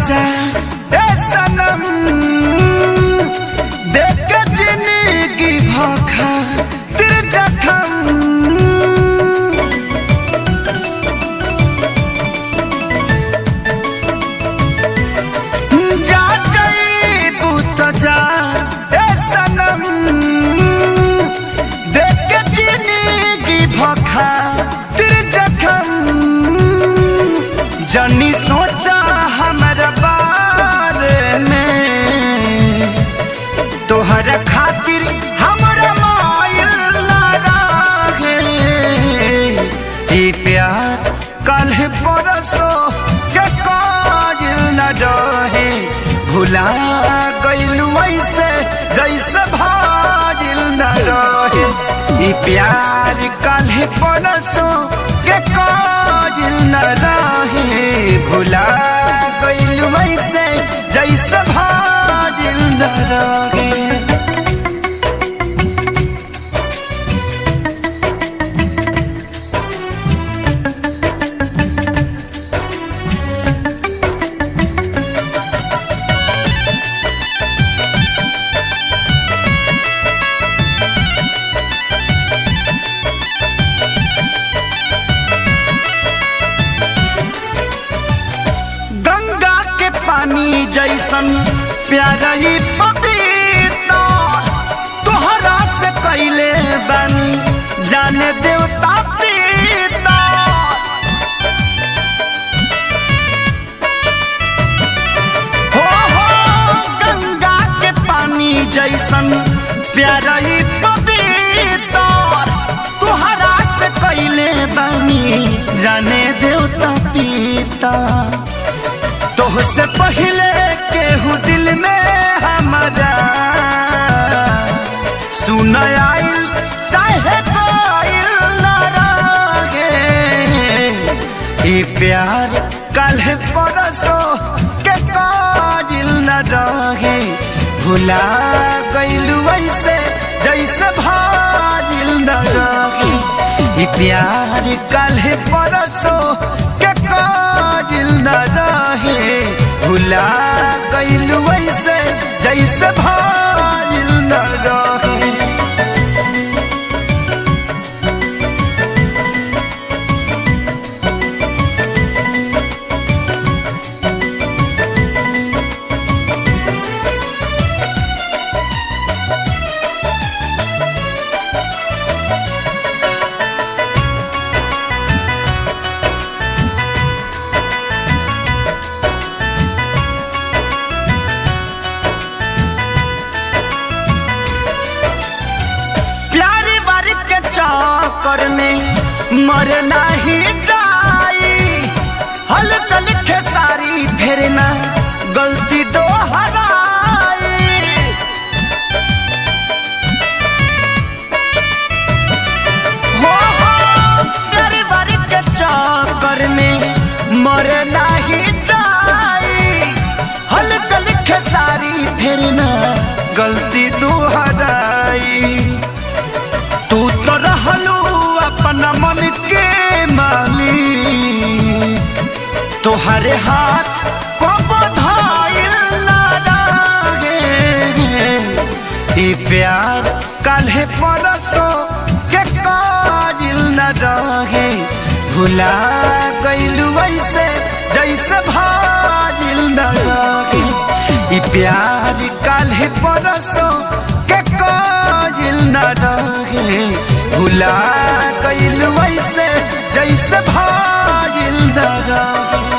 जा ए सनम देख के जिंदगी भखा तेरे जखम जा जाइबू तो जा ए सनम देख के जिंदगी भखा तेरे जखम जनी सोचा हमारा बारे में तोहर खातिर हमारा मायल ना रहे ये प्यार कल परसों के काजिल न रहे भुला गइलू ऐसे जैसे भाजिल न रहे ये प्यार कल परसों के काजिल न रहे भुला गइलू ऐसे जैसे भाजिल न रहे। पानी जैसन प्यारा ही पपीता तोहरा से कैले बानी जाने देवता पीता हो गंगा के पानी जैसन प्यारा ही पपीता तोहरा से कैले बानी जाने देवता पीता तोहसे पहले केहू दिल में हमारा सुन आइल चाहे कोइल ना रहे ये प्यार कल परसों के काजिल न रहे भुला गइलू ऐसे जैसे भाजिल न रहे ये प्यार कल परसों के काजिल न रहे भुला गइलू ऐसे जैसे भाजिल न रहे। चक्कर में मर नहीं जाई हल चल खेसारी फेरना गलती दोहराई हो प्यारी बारी के चक्कर में मर नहीं जाई हल चल खेसारी फेरना गलती दोहराई तू तो रहलू अपना मन के मालिक तोहरे हाथ को बधाइल ना रहे ये प्यार कल परसों के काजिल न रहे भुला गइलू ऐसे जैसे भाजिल न रहे ये प्यार कल परसों के काजिल न रहे भुला गइलू ऐसे जैसे भाजिल न रहे।